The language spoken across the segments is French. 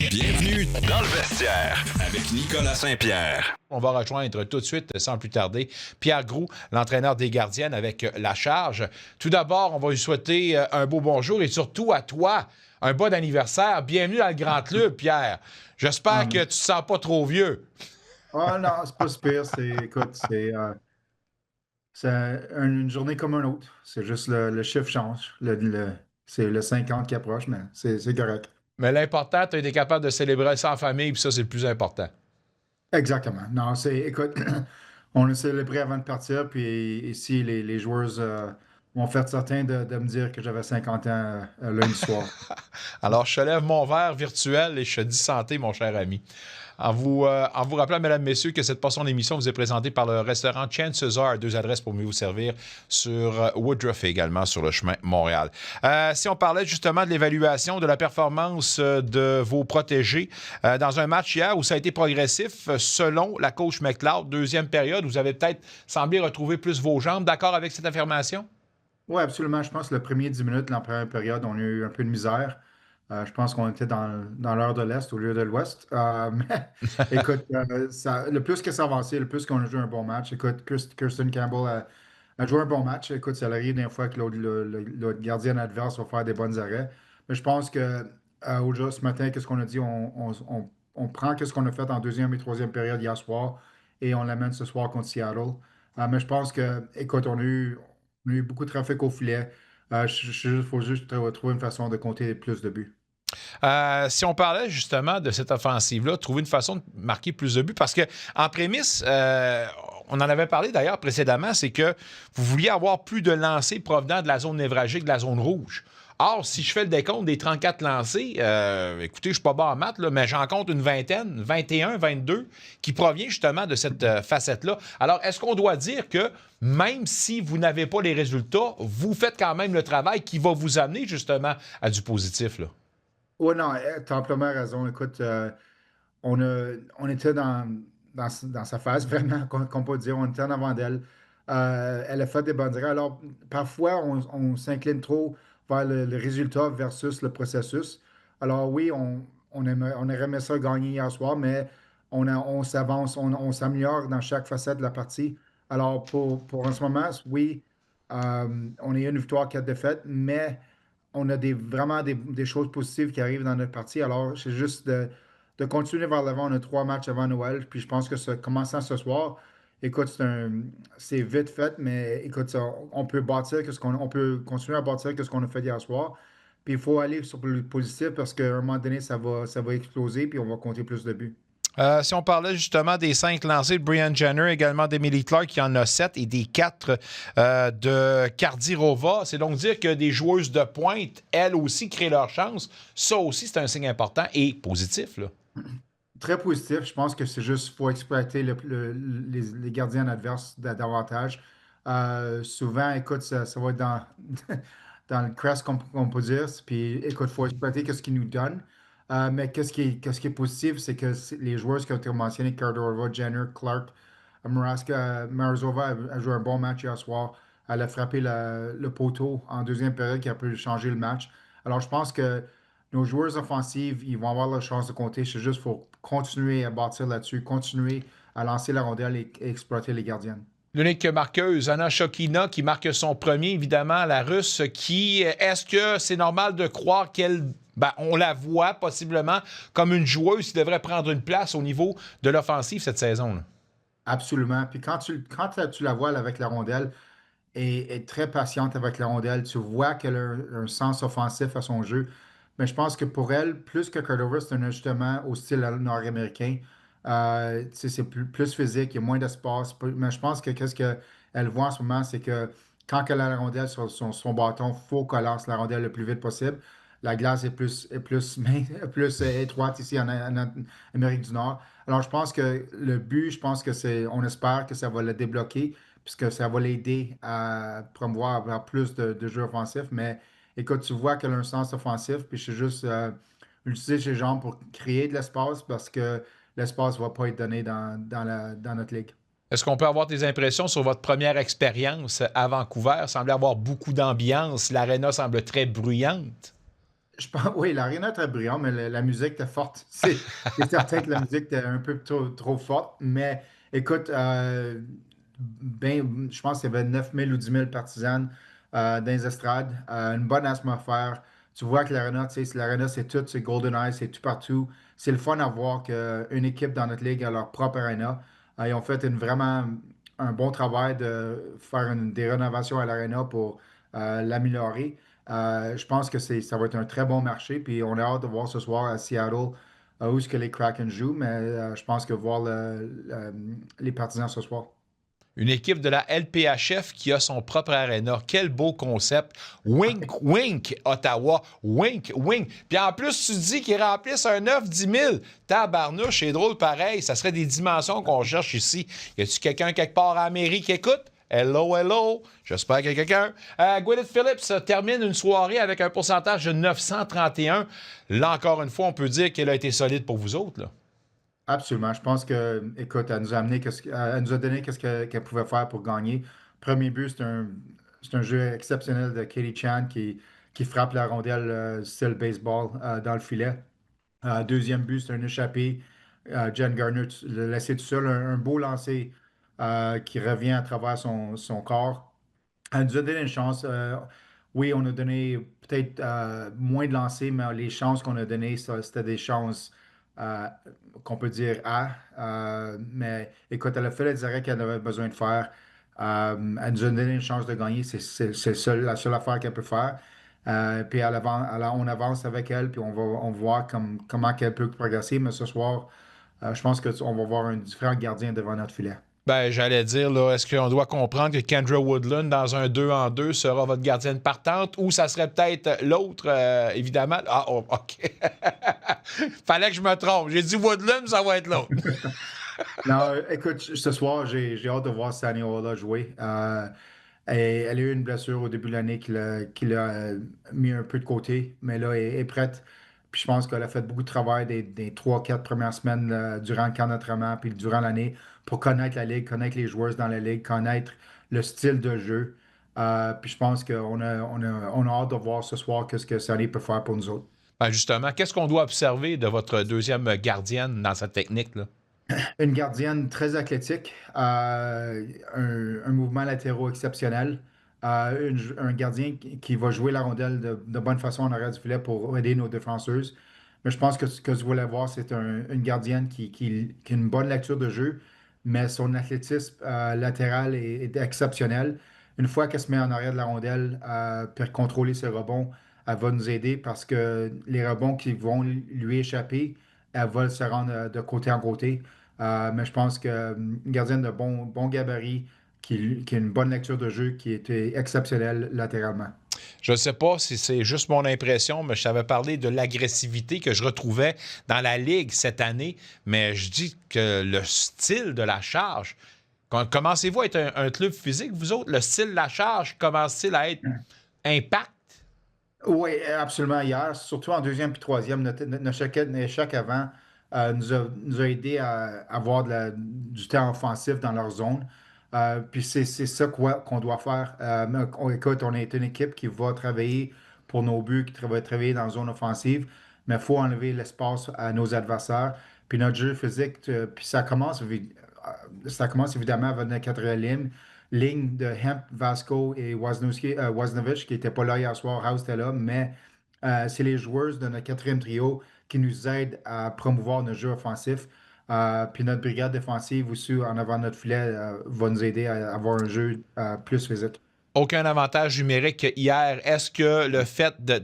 Bienvenue dans le vestiaire avec Nicolas Saint-Pierre. On va rejoindre tout de suite, sans plus tarder, Pierre Groulx, l'entraîneur des Gardiennes avec la charge. Tout d'abord, on va lui souhaiter un beau bonjour et surtout à toi, un bon anniversaire. Bienvenue dans le Grand Club, Pierre. J'espère que tu ne te sens pas trop vieux. Ah non, c'est pas super. C'est une journée comme une autre. C'est juste le chiffre change. C'est le 50 qui approche, mais c'est correct. Mais l'important, tu as été capable de célébrer ça en famille, puis ça, c'est le plus important. Exactement. Non, écoute, on a célébré avant de partir, puis ici, les joueurs m'ont fait certain de me dire que j'avais 50 ans lundi soir. Alors, je te lève mon verre virtuel et je te dis santé, mon cher ami. En vous rappelant, mesdames, messieurs, que cette portion d'émission vous est présentée par le restaurant Chances Are, 2 adresses pour mieux vous servir sur Woodruff et également sur le chemin Montréal. Si on parlait justement de l'évaluation de la performance de vos protégés dans un match hier où ça a été progressif, selon la coach McLeod, deuxième période, vous avez peut-être semblé retrouver plus vos jambes. D'accord avec cette affirmation? Oui, absolument. Je pense que le premier 10 minutes, la première période, on a eu un peu de misère. Je pense qu'on était dans l'heure de l'Est au lieu de l'Ouest. Mais écoute, le plus que ça avancé, le plus qu'on a joué un bon match. Écoute, Kirsten Campbell a joué un bon match. Écoute, ça arrive des fois que l'autre gardien adverse va faire des bons arrêts. Mais je pense que ce matin, qu'est-ce qu'on a dit? On prend ce qu'on a fait en deuxième et troisième période hier soir et on l'amène ce soir contre Seattle. Mais je pense que, écoute, on a eu beaucoup de trafic au filet. Il faut juste trouver une façon de compter plus de buts. Si on parlait justement de cette offensive-là, trouver une façon de marquer plus de buts, parce qu'en prémisse, on en avait parlé d'ailleurs précédemment, c'est que vous vouliez avoir plus de lancers provenant de la zone névralgique, de la zone rouge. Or, si je fais le décompte des 34 lancés, écoutez, je ne suis pas bon en maths, là, mais j'en compte une vingtaine, 21, 22, qui provient justement de cette facette-là. Alors, est-ce qu'on doit dire que même si vous n'avez pas les résultats, vous faites quand même le travail qui va vous amener justement à du positif, là? Oui, non, tu as amplement raison. Écoute, on était dans sa phase, vraiment, qu'on peut dire. On était en avant d'elle. Elle a fait des bonnes arrêts. Alors, parfois, on s'incline trop vers le résultat versus le processus. Alors, oui, on aurait aimé ça gagner hier soir, mais on s'avance, on s'améliore dans chaque facette de la partie. Alors, pour en ce moment, oui, on a eu une victoire, 4 défaites, mais on a vraiment des choses positives qui arrivent dans notre partie. Alors, c'est juste de continuer vers l'avant. On a 3 matchs avant Noël. Puis je pense que commençant ce soir, écoute, c'est vite fait, mais écoute, on peut bâtir on peut continuer à bâtir ce qu'on a fait hier soir. Puis il faut aller sur le positif parce qu'à un moment donné, ça va exploser, puis on va compter plus de buts. Si on parlait justement des 5 lancés de Brian Jenner, également d'Emily Clark, qui en a 7, et des 4 de Kardirova, c'est donc dire que des joueuses de pointe, elles aussi, créent leur chance. Ça aussi, c'est un signe important et positif, là. Très positif. Je pense que c'est juste faut exploiter les gardiens adverses davantage. Souvent, écoute, ça va être dans le crest qu'on peut dire. Puis, écoute, il faut exploiter ce qu'ils nous donnent. Mais qu'est-ce qui est positif, c'est que les joueurs qui ont été mentionnés, Cardorova, Jenner, Clark, Marazova a joué un bon match hier soir. Elle a frappé le poteau en deuxième période qui a pu changer le match. Alors, je pense que nos joueurs offensifs, ils vont avoir la chance de compter. C'est juste qu'il faut continuer à bâtir là-dessus, continuer à lancer la rondelle et exploiter les gardiennes. L'unique marqueuse, Anna Shokina, qui marque son premier, évidemment, la Russe, est-ce que c'est normal de croire qu'elle, on la voit possiblement comme une joueuse qui devrait prendre une place au niveau de l'offensive cette saison, là? Absolument. Puis quand tu la vois avec la rondelle et est très patiente avec la rondelle, tu vois qu'elle a un sens offensif à son jeu. Mais je pense que pour elle, plus que Cordova, c'est un ajustement au style nord-américain. Tu sais, c'est plus physique, il y a moins d'espace. Mais je pense que qu'est-ce qu'elle voit en ce moment, c'est que quand elle a la rondelle sur son bâton, il faut qu'elle lance la rondelle le plus vite possible. La glace est plus étroite ici en Amérique du Nord. Alors, je pense que le but, on espère que ça va le débloquer, puisque ça va l'aider à promouvoir vers plus de jeux offensifs. Mais écoute, tu vois qu'elle a un sens offensif, puis c'est juste utiliser ses jambes pour créer de l'espace parce que l'espace ne va pas être donné dans notre ligue. Est-ce qu'on peut avoir des impressions sur votre première expérience à Vancouver? Il semblait avoir beaucoup d'ambiance. L'aréna semble très bruyante. Oui, l'aréna est très brillante, mais la musique était forte. C'est certain que la musique était un peu trop forte, mais écoute, ben, je pense qu'il y avait 9 000 ou 10 000 partisans dans les estrades, une bonne atmosphère. Tu vois que l'aréna, tu sais, l'aréna, c'est tout, c'est GoldenEye, c'est tout partout. C'est le fun à voir qu'une équipe dans notre ligue a leur propre aréna. Ils ont fait vraiment un bon travail de faire des rénovations à l'aréna pour l'améliorer. Je pense que ça va être un très bon marché. Puis on a hâte de voir ce soir à Seattle où est-ce que les Kraken jouent. Mais je pense que voir les partisans ce soir. Une équipe de la LPHF qui a son propre aréna. Quel beau concept. Wink, wink, Ottawa. Wink, wink. Puis en plus, tu dis qu'ils remplissent un 9-10 000. Tabarnouche, c'est drôle pareil. Ça serait des dimensions qu'on cherche ici. Y a-tu quelqu'un quelque part à la mairie qui écoute? Hello, hello. J'espère qu'il y a quelqu'un. Gwyneth Phillips termine une soirée avec un pourcentage de 931. Là, encore une fois, on peut dire qu'elle a été solide pour vous autres, là. Absolument. Je pense que, écoute, elle nous a amené, elle nous a donné qu'elle pouvait faire pour gagner. Premier but, c'est un jeu exceptionnel de Katie Chan qui frappe la rondelle style baseball dans le filet. Deuxième but, c'est un échappé. Jen Garner l'a laissé tout seul. Un beau lancer qui revient à travers son corps. Elle nous a donné une chance. Oui, on a donné peut-être moins de lancers, mais les chances qu'on a données, c'était des chances euh, qu'on peut dire A. Mais écoute, elle a fait les arrêts qu'elle avait besoin de faire. Elle nous a donné une chance de gagner. La seule affaire qu'elle peut faire. Puis on avance avec elle, puis on voit comment elle peut progresser. Mais ce soir, je pense qu'on va voir un différent gardien devant notre filet. Ben, j'allais dire, là, est-ce qu'on doit comprendre que Kendra Woodland, dans un 2 en 2 sera votre gardienne partante ou ça serait peut-être l'autre, évidemment? Ah, oh, OK. Fallait que je me trompe. J'ai dit Woodland, ça va être l'autre. Non, écoute, ce soir, j'ai hâte de voir Saniola jouer. Elle a eu une blessure au début de l'année qui l'a mis un peu de côté, mais là, elle est prête. Puis je pense qu'elle a fait beaucoup de travail des 3, 4 premières semaines durant le camp d'entraînement, puis durant l'année, pour connaître la ligue, connaître les joueurs dans la ligue, connaître le style de jeu. Puis je pense qu'on a hâte de voir ce soir ce que Sané peut faire pour nous autres. Ben, justement, qu'est-ce qu'on doit observer de votre deuxième gardienne dans cette technique-là? Une gardienne très athlétique, un mouvement latéraux exceptionnel, un gardien qui va jouer la rondelle de bonne façon en arrière du filet pour aider nos défenseuses. Mais je pense que ce que je voulais voir, c'est une gardienne qui a une bonne lecture de jeu, mais son athlétisme latéral est exceptionnel. Une fois qu'elle se met en arrière de la rondelle, pour contrôler ses rebonds, elle va nous aider parce que les rebonds qui vont lui échapper, elle va se rendre de côté en côté. Mais je pense qu'une gardienne de bon gabarit, qui a une bonne lecture de jeu, qui était exceptionnelle latéralement. Je ne sais pas si c'est juste mon impression, mais je t'avais parlé de l'agressivité que je retrouvais dans la Ligue cette année, mais je dis que le style de la charge, commencez-vous à être un club physique, vous autres? Le style de la charge commence-t-il à être impact? Oui, absolument. Hier, surtout en deuxième puis troisième, notre échec avant nous a aidé à avoir du temps offensif dans leur zone. Puis c'est ça qu'on doit faire. Écoute, on est une équipe qui va travailler pour nos buts, va travailler dans la zone offensive, mais il faut enlever l'espace à nos adversaires. Puis notre jeu physique, puis ça commence évidemment avec notre quatrième ligne de Hemp, Vasco et Woznovic qui n'étaient pas là hier soir. House était là, mais c'est les joueurs de notre quatrième trio qui nous aident à promouvoir notre jeu offensif. Puis notre brigade défensive aussi en avant de notre filet va nous aider à avoir un jeu plus physique. Aucun avantage numérique hier. Est-ce que le fait de...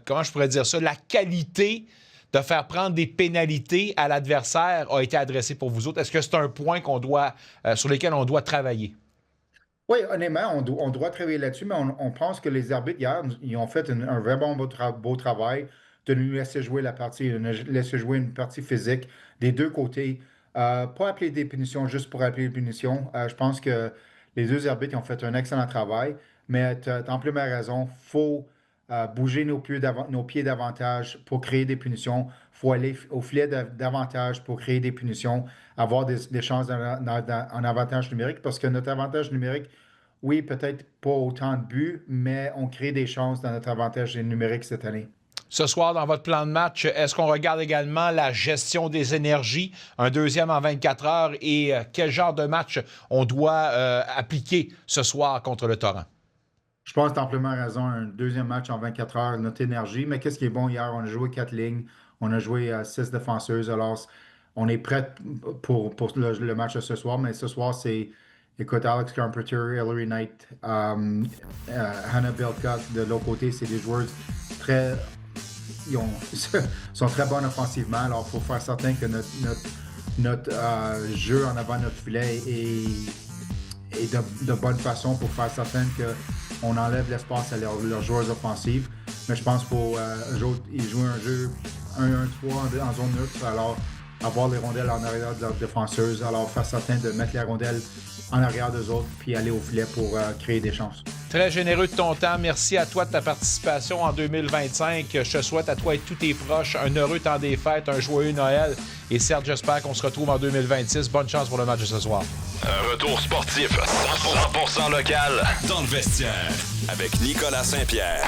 comment je pourrais dire ça? La qualité de faire prendre des pénalités à l'adversaire a été adressée pour vous autres. Est-ce que c'est un point sur lequel on doit travailler? Oui, honnêtement, on doit travailler là-dessus, mais on pense que les arbitres hier, ils ont fait un vraiment beau travail de nous laisser jouer la partie, de nous laisser jouer une partie physique des deux côtés. Pas appeler des punitions juste pour appeler des punitions. Je pense que les deux arbitres ont fait un excellent travail, mais tu as amplement raison. Il faut bouger nos pieds davantage pour créer des punitions. Il faut aller au filet davantage pour créer des punitions, avoir des chances en avantage numérique, parce que notre avantage numérique, oui, peut-être pas autant de buts, mais on crée des chances dans notre avantage numérique cette année. ce soir dans votre plan de match? Est-ce qu'on regarde également la gestion des énergies, un deuxième en 24 heures et quel genre de match on doit appliquer ce soir contre le Torrent? Je pense que tu as amplement raison. Un deuxième match en 24 heures, notre énergie. Mais qu'est-ce qui est bon hier? On a joué 4 lignes. On a joué 6 défenseuses. Alors, on est prêt pour le match de ce soir. Mais ce soir, c'est, écoute, Alex Carpenter, Hillary Knight, Hannah Belka de l'autre côté. C'est des joueurs très... sont très bonnes offensivement. Alors, il faut faire certain que notre jeu en avant de notre filet est de bonne façon pour faire certain qu'on enlève l'espace à leurs joueurs offensifs. Mais je pense qu'il faut jouer un jeu 1-1-3 en zone neutre. Alors, avoir les rondelles en arrière de leurs défenseuses. Alors, faire certain de mettre les rondelles en arrière d'eux autres puis aller au filet pour créer des chances. Très généreux de ton temps. Merci à toi de ta participation en 2025. Je te souhaite à toi et tous tes proches un heureux temps des fêtes, un joyeux Noël. Et Serge, j'espère qu'on se retrouve en 2026. Bonne chance pour le match de ce soir. Un retour sportif 100% local dans le vestiaire avec Nicolas Saint-Pierre.